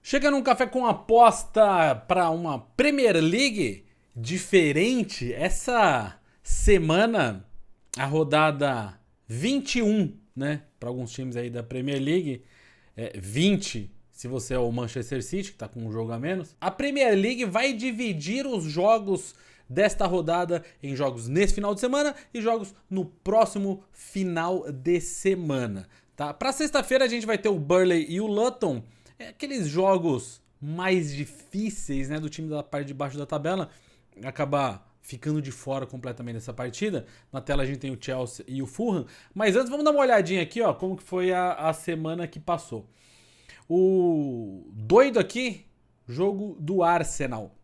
Chega num café com aposta para uma Premier League diferente. Essa semana, a rodada 21, né? Para alguns times aí da Premier League, 20 se você é o Manchester City, que tá com um jogo a menos. A Premier League vai dividir os jogos desta rodada em jogos nesse final de semana e jogos no próximo final de semana, tá? Para sexta-feira a gente vai ter o Burnley e o Luton, aqueles jogos mais difíceis, né, do time da parte de baixo da tabela, acabar ficando de fora completamente dessa partida. Na tela a gente tem o Chelsea e o Fulham, mas antes vamos dar uma olhadinha aqui, ó, como que foi a semana que passou. O doido aqui, jogo do Arsenal.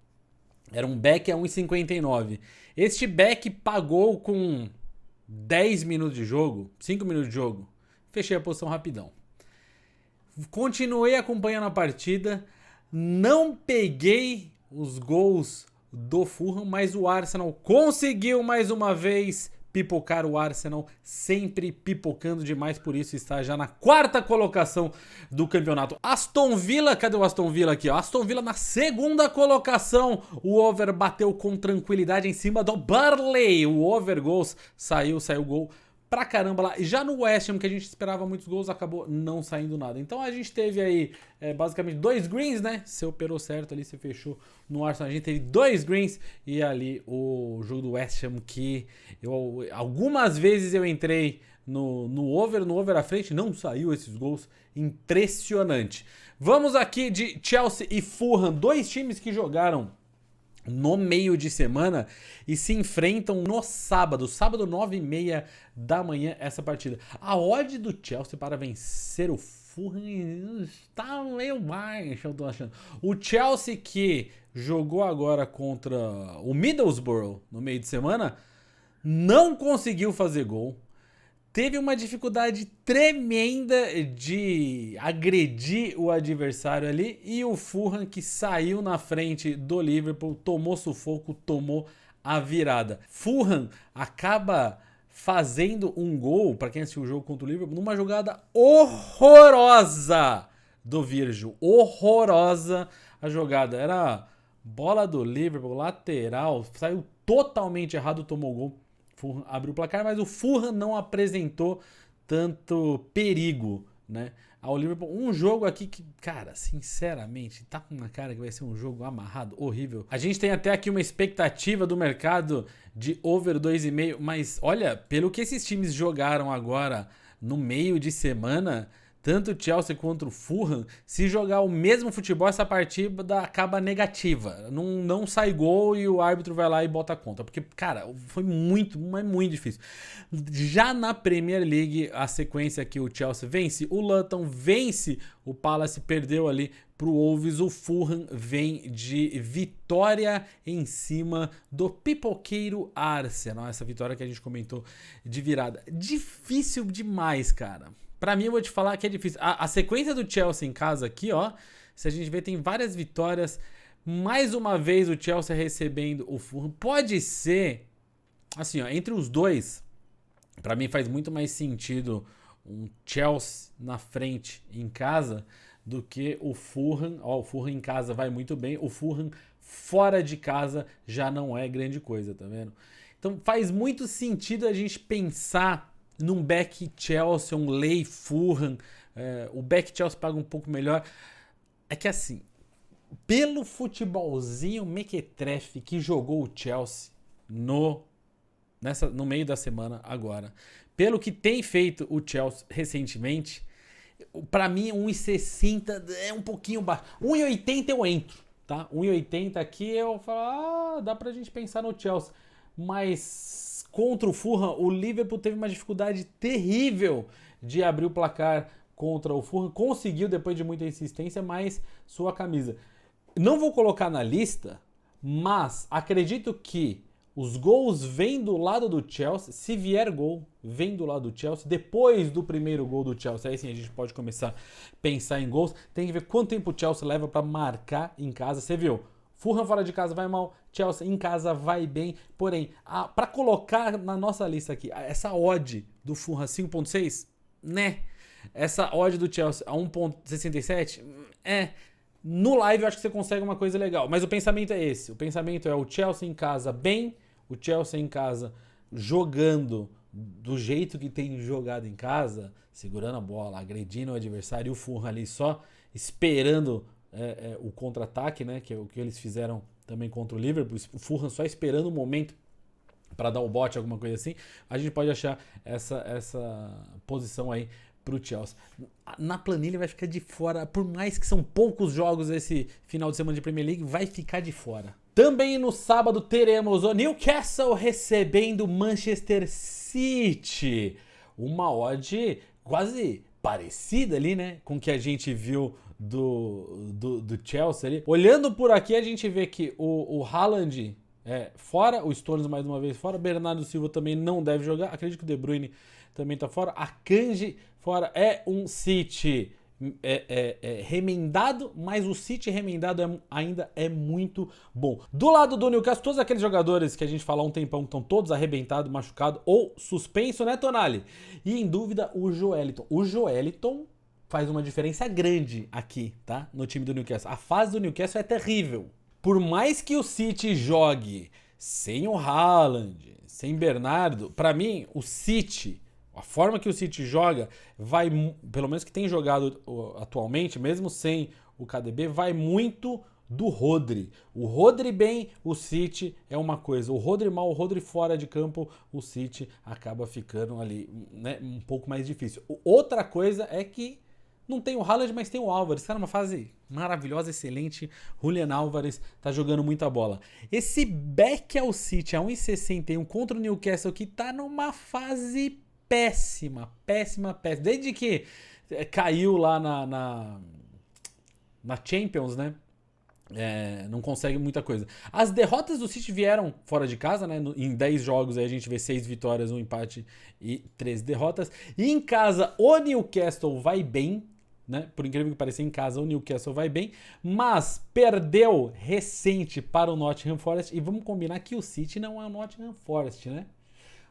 Era um back a 1,59. Este back pagou com 10 minutos de jogo, 5 minutos de jogo. Fechei a posição rapidão. Continuei acompanhando a partida. Não peguei os gols do Fulham, mas o Arsenal conseguiu mais uma vez pipocar. O Arsenal sempre pipocando demais, por isso está já na quarta colocação do campeonato. Aston Villa, cadê o Aston Villa aqui? Ó? Aston Villa na segunda colocação. O over bateu com tranquilidade em cima do Burnley. O over gols saiu gol pra caramba lá. Já no West Ham, que a gente esperava muitos gols, acabou não saindo nada. Então a gente teve aí basicamente 2 greens, né? Você operou certo ali, você fechou no Arsenal. A gente teve 2 greens e ali o jogo do West Ham que algumas vezes eu entrei no over à frente, não saiu esses gols. Impressionante. Vamos aqui de Chelsea e Fulham, 2 times que jogaram no meio de semana e se enfrentam no sábado 9h30 da manhã, essa partida. A odd do Chelsea para vencer o Fulham está meio baixa, eu tô achando. O Chelsea, que jogou agora contra o Middlesbrough no meio de semana, não conseguiu fazer gol. Teve uma dificuldade tremenda de agredir o adversário ali. E o Fulham, que saiu na frente do Liverpool, tomou sufoco, tomou a virada. Fulham acaba fazendo um gol, para quem assistiu o jogo contra o Liverpool, numa jogada horrorosa do Virgil. Horrorosa a jogada. Era bola do Liverpool, lateral, saiu totalmente errado, tomou gol. Fulham abriu o placar, mas o Fulham não apresentou tanto perigo, né, ao Liverpool. Um jogo aqui que, cara, sinceramente, tá com uma cara que vai ser um jogo amarrado, horrível. A gente tem até aqui uma expectativa do mercado de over 2,5, mas olha, pelo que esses times jogaram agora no meio de semana, tanto o Chelsea quanto o Fulham, se jogar o mesmo futebol, essa partida acaba negativa. Não sai gol e o árbitro vai lá e bota a conta. Porque, cara, foi muito difícil. Já na Premier League, a sequência que o Chelsea vence, o Luton vence, o Palace perdeu ali pro Wolves, o Fulham vem de vitória em cima do pipoqueiro Arsenal. Essa vitória que a gente comentou de virada. Difícil demais, cara. Pra mim, eu vou te falar que é difícil. A sequência do Chelsea em casa aqui, ó, se a gente ver, tem várias vitórias. Mais uma vez o Chelsea recebendo o Fulham. Pode ser, assim, ó, entre os dois, pra mim faz muito mais sentido um Chelsea na frente em casa do que o Fulham. Ó, o Fulham em casa vai muito bem. O Fulham fora de casa já não é grande coisa, tá vendo? Então faz muito sentido a gente pensar num back Chelsea, um lay Fulham. O back Chelsea paga um pouco melhor. É que assim, pelo futebolzinho mequetrefe que jogou o Chelsea no meio da semana agora, pelo que tem feito o Chelsea recentemente, pra mim 1,60 é um pouquinho baixo. 1,80 eu entro, tá? 1,80 aqui eu falo, dá pra gente pensar no Chelsea. Mas contra o Fulham, o Liverpool teve uma dificuldade terrível de abrir o placar contra o Fulham. Conseguiu depois de muita insistência, mas sua camisa. Não vou colocar na lista, mas acredito que os gols vêm do lado do Chelsea. Se vier gol, vem do lado do Chelsea. Depois do primeiro gol do Chelsea, aí sim a gente pode começar a pensar em gols. Tem que ver quanto tempo o Chelsea leva para marcar em casa. Você viu? Fulham fora de casa vai mal, Chelsea em casa vai bem. Porém, para colocar na nossa lista aqui, essa odd do Fulham 5.6, né? Essa odd do Chelsea a 1.67, No live eu acho que você consegue uma coisa legal, mas o pensamento é esse. O pensamento é o Chelsea em casa bem, o Chelsea em casa jogando do jeito que tem jogado em casa, segurando a bola, agredindo o adversário, e o Fulham ali só esperando o contra-ataque, né? Que é o que eles fizeram também contra o Liverpool. O Fulham só esperando o momento para dar o bote, alguma coisa assim. A gente pode achar essa posição aí pro Chelsea. Na planilha vai ficar de fora, por mais que são poucos jogos esse final de semana de Premier League, vai ficar de fora. Também no sábado teremos o Newcastle recebendo Manchester City. Uma odd quase parecida ali, né, com o que a gente viu do Chelsea ali. Olhando por aqui, a gente vê que o Haaland fora, o Stones mais uma vez fora, Bernardo Silva também não deve jogar, acredito que o De Bruyne também tá fora, Akanji fora, é um City remendado, mas o City remendado ainda é muito bom. Do lado do Newcastle, todos aqueles jogadores que a gente falou há um tempão que estão todos arrebentados, machucados ou suspenso, né, Tonali? E em dúvida, o Joelinton. O Joelinton faz uma diferença grande aqui, tá? No time do Newcastle. A fase do Newcastle é terrível. Por mais que o City jogue sem o Haaland, sem Bernardo, pra mim, o City, a forma que o City joga, vai, pelo menos que tem jogado atualmente, mesmo sem o KDB, vai muito do Rodri. O Rodri bem, o City é uma coisa. O Rodri mal, o Rodri fora de campo, o City acaba ficando ali, né, um pouco mais difícil. Outra coisa é que não tem o Haaland, mas tem o Álvares. Tá numa fase maravilhosa, excelente. Julian Álvares tá jogando muita bola. Esse back ao City a 1,61 contra o Newcastle, que tá numa fase péssima. Desde que caiu lá na Champions, né? Não consegue muita coisa. As derrotas do City vieram fora de casa, né? Em 10 jogos aí a gente vê 6 vitórias, 1 empate e 3 derrotas. E em casa o Newcastle vai bem, né? Por incrível que pareça, em casa o Newcastle vai bem, mas perdeu recente para o Nottingham Forest. E vamos combinar que o City não é o Nottingham Forest, né?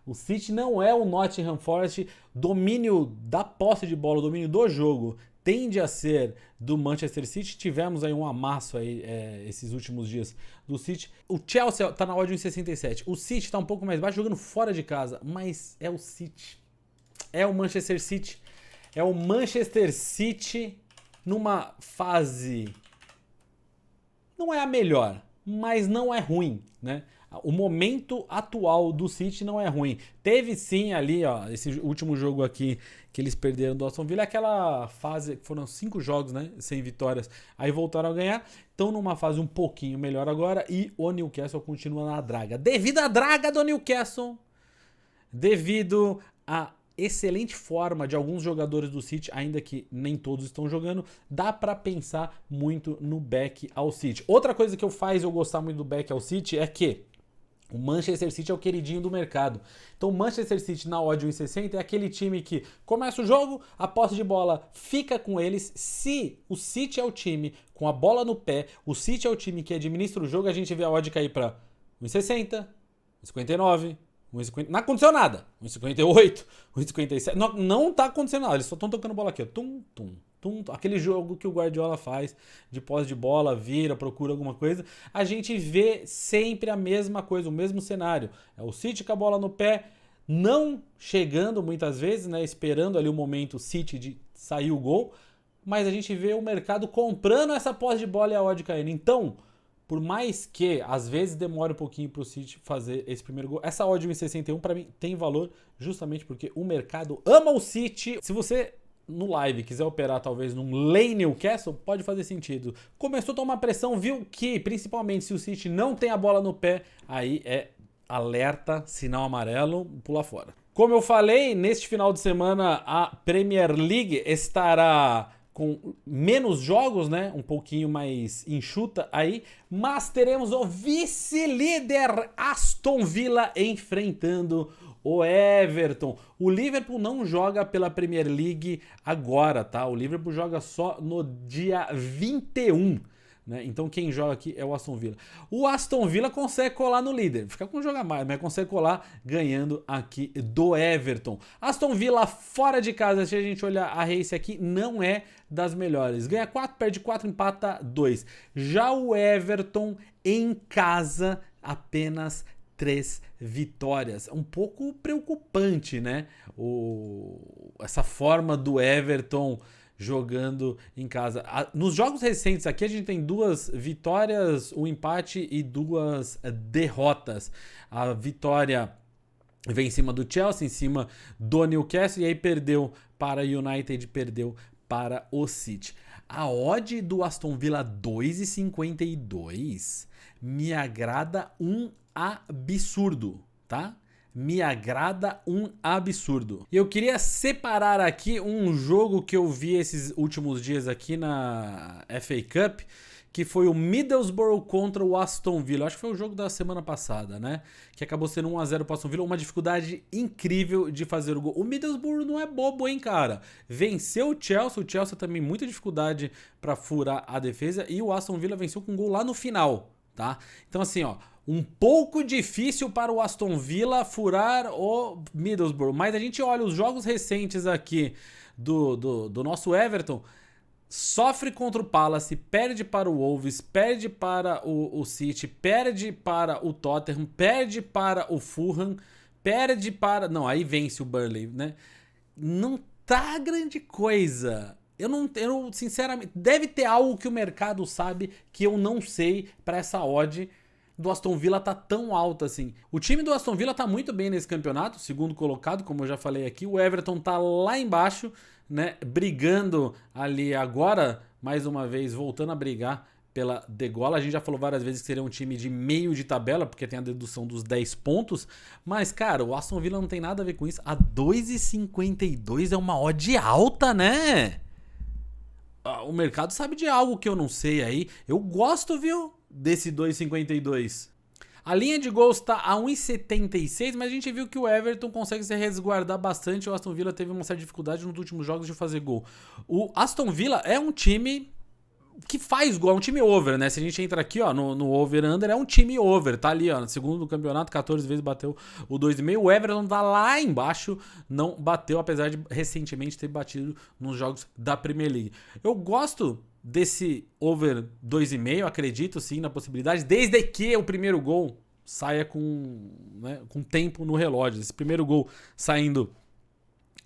O City não é o Nottingham Forest. Domínio da posse de bola, domínio do jogo tende a ser do Manchester City. Tivemos aí um amasso aí, esses últimos dias do City. O Chelsea tá na odd 1,67. O City tá um pouco mais baixo, jogando fora de casa, mas é o City. É o Manchester City. É o Manchester City numa fase... Não é a melhor, mas não é ruim, né? O momento atual do City não é ruim. Teve sim ali, ó, esse último jogo aqui que eles perderam do Aston Villa, aquela fase, foram 5 jogos, né, sem vitórias, aí voltaram a ganhar, estão numa fase um pouquinho melhor agora e o Newcastle continua na draga. Devido à draga do Newcastle, devido à excelente forma de alguns jogadores do City, ainda que nem todos estão jogando, dá pra pensar muito no back ao City. Outra coisa que faz eu gostar muito do back ao City é que o Manchester City é o queridinho do mercado. Então o Manchester City na odd 1,60 é aquele time que começa o jogo, a posse de bola fica com eles. Se o City é o time com a bola no pé, o City é o time que administra o jogo, a gente vê a odd cair para 1,60, 1,59... Não aconteceu nada. 1,58, 1,57. Não tá acontecendo nada. Eles só estão tocando bola aqui, ó. Tum, tum, tum. Aquele jogo que o Guardiola faz de posse de bola, vira, procura alguma coisa. A gente vê sempre a mesma coisa, o mesmo cenário. É o City com a bola no pé, não chegando muitas vezes, né? Esperando ali o momento City de sair o gol. Mas a gente vê o mercado comprando essa posse de bola e a odd caindo. Então, por mais que às vezes demore um pouquinho para o City fazer esse primeiro gol, essa odd 1,61 para mim tem valor justamente porque o mercado ama o City. Se você no live quiser operar talvez num lay Newcastle, pode fazer sentido. Começou a tomar pressão, viu que principalmente se o City não tem a bola no pé, aí é alerta, sinal amarelo, pula fora. Como eu falei, neste final de semana a Premier League estará com menos jogos, né? Um pouquinho mais enxuta aí, mas teremos o vice-líder Aston Villa enfrentando o Everton. O Liverpool não joga pela Premier League agora, tá? O Liverpool joga só no dia 21. né? Então quem joga aqui é o Aston Villa. O Aston Villa consegue colar no líder, fica com um jogo a mais, mas consegue colar ganhando aqui do Everton. Aston Villa fora de casa, se a gente olhar a race aqui, não é das melhores. Ganha 4, perde 4, empata 2. Já o Everton em casa, apenas 3 vitórias. Um pouco preocupante, né? Essa forma do Everton jogando em casa. Nos jogos recentes aqui a gente tem 2 vitórias, um empate e 2 derrotas. A vitória vem em cima do Chelsea, em cima do Newcastle, e aí perdeu para o United, perdeu para o City. A odd do Aston Villa 2,52 me agrada um absurdo, tá? Me agrada um absurdo. E eu queria separar aqui um jogo que eu vi esses últimos dias aqui na FA Cup, que foi o Middlesbrough contra o Aston Villa. Acho que foi o jogo da semana passada, né? Que acabou sendo 1-0 para o Aston Villa. Uma dificuldade incrível de fazer o gol. O Middlesbrough não é bobo, hein, cara? Venceu o Chelsea também muita dificuldade para furar a defesa. E o Aston Villa venceu com um gol lá no final, tá? Então assim, ó, um pouco difícil para o Aston Villa furar o Middlesbrough. Mas a gente olha os jogos recentes aqui do nosso Everton. Sofre contra o Palace, perde para o Wolves, perde para o City, perde para o Tottenham, perde para o Fulham, perde para... Não, aí vence o Burnley, né? Não tá grande coisa. Eu sinceramente... Deve ter algo que o mercado sabe que eu não sei para essa odd do Aston Villa tá tão alta assim. O time do Aston Villa tá muito bem nesse campeonato, segundo colocado, como eu já falei aqui. O Everton tá lá embaixo, né, brigando ali agora, mais uma vez, voltando a brigar pela degola. A gente já falou várias vezes que seria um time de meio de tabela, porque tem a dedução dos 10 pontos. Mas, cara, o Aston Villa não tem nada a ver com isso. A 2,52 é uma odd alta, né? O mercado sabe de algo que eu não sei aí. Eu gosto, viu, desse 2,52. A linha de gols está a 1,76, mas a gente viu que o Everton consegue se resguardar bastante. O Aston Villa teve uma certa dificuldade nos últimos jogos de fazer gol. O Aston Villa é um time que faz gol, é um time over, né? Se a gente entra aqui, ó, no over-under, é um time over, tá ali, ó, no segundo do campeonato, 14 vezes bateu o 2,5. O Everton tá lá embaixo, não bateu, apesar de recentemente ter batido nos jogos da Premier League. Eu gosto desse over 2,5, acredito sim na possibilidade, desde que o primeiro gol saia com tempo no relógio. Esse primeiro gol saindo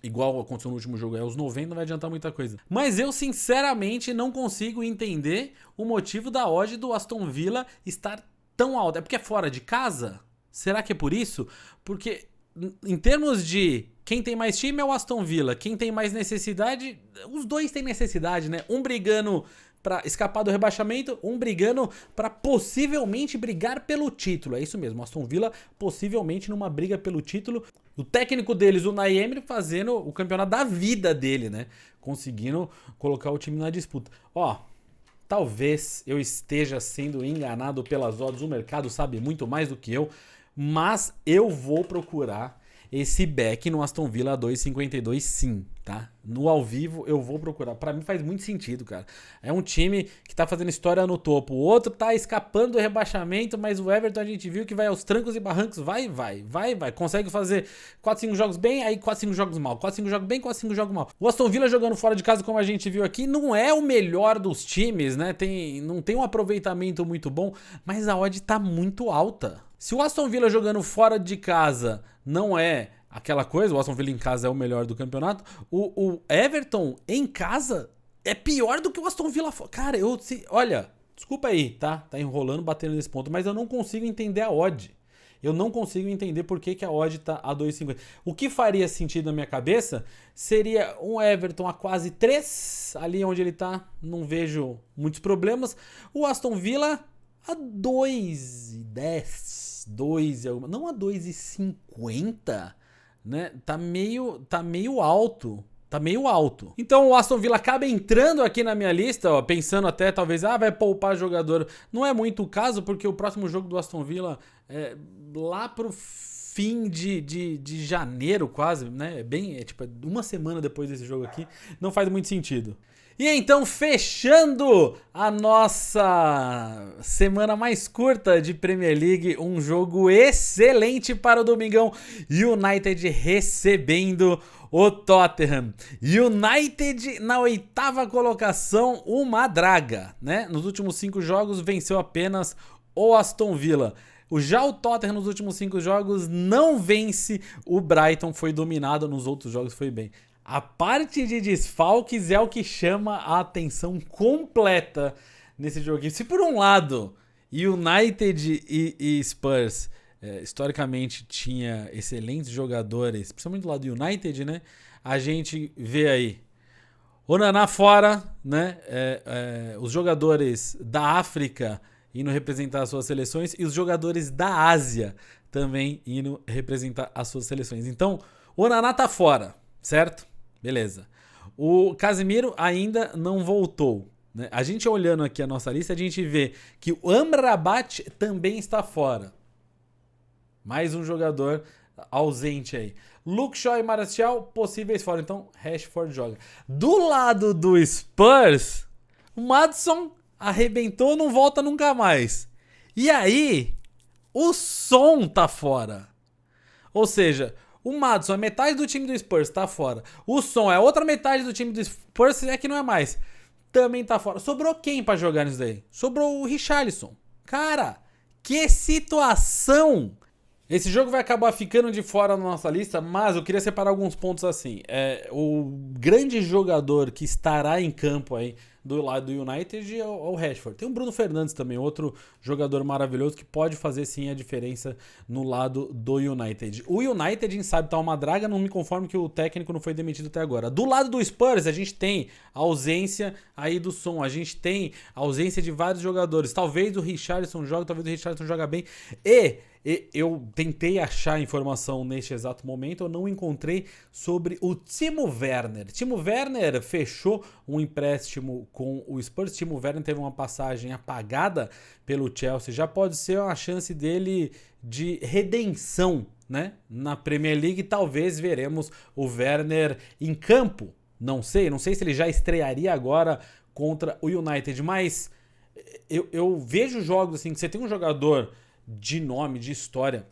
igual aconteceu no último jogo, aos 90 não vai adiantar muita coisa. Mas eu sinceramente não consigo entender o motivo da odd do Aston Villa estar tão alta. É porque é fora de casa? Será que é por isso? Porque em termos de quem tem mais time é o Aston Villa, quem tem mais necessidade, os dois têm necessidade, né? Um brigando para escapar do rebaixamento, um brigando para possivelmente brigar pelo título. É isso mesmo, Aston Villa possivelmente numa briga pelo título. O técnico deles, o Unai Emery, fazendo o campeonato da vida dele, né? Conseguindo colocar o time na disputa. Ó, talvez eu esteja sendo enganado pelas odds, o mercado sabe muito mais do que eu, mas eu vou procurar esse back no Aston Villa 2,52 sim, tá? No ao vivo eu vou procurar. Pra mim faz muito sentido, cara. É um time que tá fazendo história no topo. O outro tá escapando do rebaixamento, mas o Everton a gente viu que vai aos trancos e barrancos. Vai. Consegue fazer 4, 5 jogos bem, aí 4, 5 jogos mal. 4, 5 jogos bem, 4, 5 jogos mal. O Aston Villa jogando fora de casa, como a gente viu aqui, não é o melhor dos times, né? Não tem um aproveitamento muito bom, mas a odd tá muito alta. Se o Aston Villa jogando fora de casa não é aquela coisa, o Aston Villa em casa é o melhor do campeonato, o Everton em casa é pior do que o Aston Villa fora. Cara, olha, desculpa aí, tá? Tá enrolando, batendo nesse ponto, mas eu não consigo entender a odd. Eu não consigo entender por que a odd tá a 2,50. O que faria sentido na minha cabeça seria um Everton a quase 3, ali onde ele tá, não vejo muitos problemas. O Aston Villa a 2,10, não a 2,50, né? Tá meio alto. Tá meio alto. Então o Aston Villa acaba entrando aqui na minha lista, ó, pensando até talvez, vai poupar jogador. Não é muito o caso, porque o próximo jogo do Aston Villa é lá pro fim de janeiro quase, né? Tipo, uma semana depois desse jogo aqui. Não faz muito sentido. E então, fechando a nossa semana mais curta de Premier League, um jogo excelente para o domingão, United recebendo o Tottenham. United na 8ª colocação, uma draga, né? Nos últimos 5 jogos venceu apenas o Aston Villa. Já o Tottenham nos últimos 5 jogos não vence, o Brighton foi dominado, nos outros jogos foi bem. A parte de desfalques é o que chama a atenção completa nesse jogo aqui. Se por um lado, United e Spurs historicamente tinha excelentes jogadores, principalmente do lado do United, né? A gente vê aí Onana fora, né? Os jogadores da África indo representar as suas seleções e os jogadores da Ásia também indo representar as suas seleções. Então, Onana tá fora, certo? Beleza. O Casemiro ainda não voltou, né? A gente olhando aqui a nossa lista, a gente vê que o Amrabat também está fora. Mais um jogador ausente aí. Luke Shaw e Martial, possíveis fora. Então, Rashford joga. Do lado do Spurs, o Maddison arrebentou, não volta nunca mais. E aí, o Son tá fora. Ou seja, o Maddison é metade do time do Spurs, tá fora. O Son é a outra metade do time do Spurs, é que não é mais. Também tá fora. Sobrou quem pra jogar nisso daí? Sobrou o Richarlison. Cara, que situação! Esse jogo vai acabar ficando de fora na nossa lista, mas eu queria separar alguns pontos assim. O grande jogador que estará em campo aí do lado do United é o Rashford. Tem o Bruno Fernandes também, outro jogador maravilhoso que pode fazer sim a diferença no lado do United. O United, a gente sabe, tá uma draga, não me conformo que o técnico não foi demitido até agora. Do lado do Spurs, a gente tem a ausência aí do Son, a gente tem a ausência de vários jogadores. Talvez o Richarlison jogue, talvez o Richarlison jogue bem. E eu tentei achar informação neste exato momento, eu não encontrei sobre o Timo Werner. Timo Werner fechou um empréstimo com o Spurs. Timo Werner teve uma passagem apagada pelo Chelsea. Já pode ser uma chance dele de redenção, né? Na Premier League. Talvez veremos o Werner em campo. Não sei se ele já estrearia agora contra o United. Mas eu vejo jogos assim que você tem um jogador de nome, de história,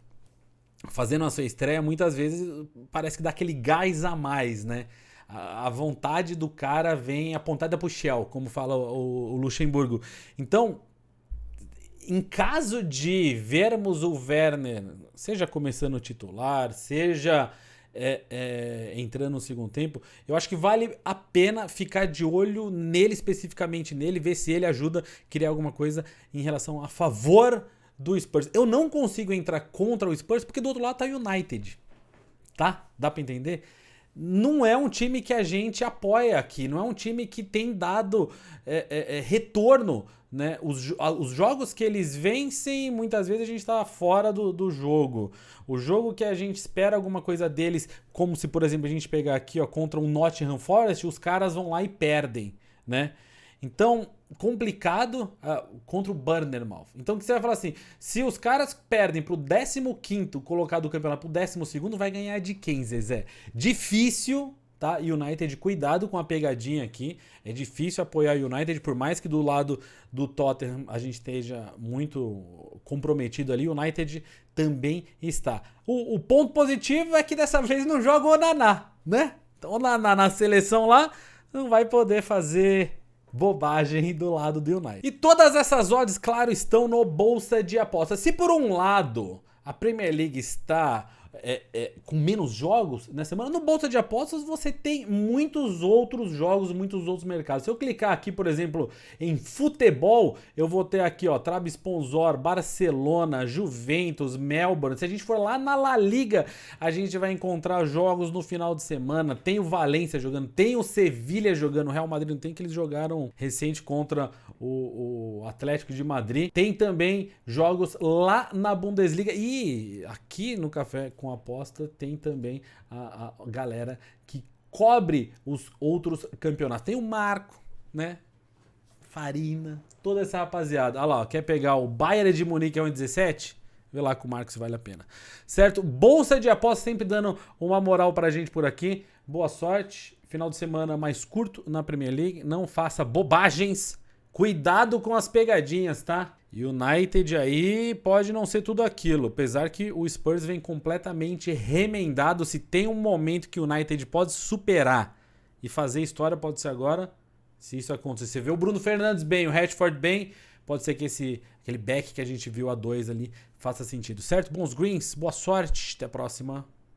fazendo a sua estreia, muitas vezes parece que dá aquele gás a mais, né? A vontade do cara vem apontada pro Shell, como fala o Luxemburgo. Então, em caso de vermos o Werner, seja começando o titular, seja entrando no segundo tempo, eu acho que vale a pena ficar de olho nele, especificamente nele, ver se ele ajuda a criar alguma coisa em relação a favor do Spurs. Eu não consigo entrar contra o Spurs porque do outro lado tá o United, tá? Dá pra entender? Não é um time que a gente apoia aqui, não é um time que tem dado retorno, né? Os jogos que eles vencem, muitas vezes a gente tá fora do jogo. O jogo que a gente espera alguma coisa deles, como se, por exemplo, a gente pegar aqui, ó, contra um Nottingham Forest, os caras vão lá e perdem, né? Então, complicado contra o Bournemouth. Então, o que você vai falar assim, se os caras perdem pro 15º colocado do campeonato pro 12º, vai ganhar de quem, Zezé? Difícil, tá? United, cuidado com a pegadinha aqui. É difícil apoiar o United, por mais que do lado do Tottenham a gente esteja muito comprometido ali, o United também está. O ponto positivo é que dessa vez não joga o Onana, né? Então, o Onana na seleção lá não vai poder fazer bobagem do lado do United. E todas essas odds, claro, estão no Bolsa de Apostas. Se por um lado a Premier League está com menos jogos na semana, no Bolsa de Apostas você tem muitos outros jogos, muitos outros mercados. Se eu clicar aqui, por exemplo, em futebol, eu vou ter aqui, ó, Trabzonspor, Barcelona, Juventus, Melbourne. Se a gente for lá na La Liga, a gente vai encontrar jogos no final de semana. Tem o Valência jogando, tem o Sevilha jogando, o Real Madrid não tem, que eles jogaram recente contra o Atlético de Madrid. Tem também jogos lá na Bundesliga e aqui no Café com Aposta tem também a galera que cobre os outros campeonatos. Tem o Marco, né? Farina, toda essa rapaziada. Olha lá, quer pegar o Bayern de Munique 1,17? Vê lá com o Marco se vale a pena. Certo? Bolsa de Apostas sempre dando uma moral pra gente por aqui. Boa sorte. Final de semana mais curto na Premier League. Não faça bobagens. Cuidado com as pegadinhas, tá? E o United aí pode não ser tudo aquilo. Apesar que o Spurs vem completamente remendado. Se tem um momento que o United pode superar e fazer história, pode ser agora. Se isso acontecer. Você vê o Bruno Fernandes bem, o Rashford bem. Pode ser que aquele back que a gente viu a 2 ali faça sentido. Certo? Bons greens. Boa sorte. Até a próxima.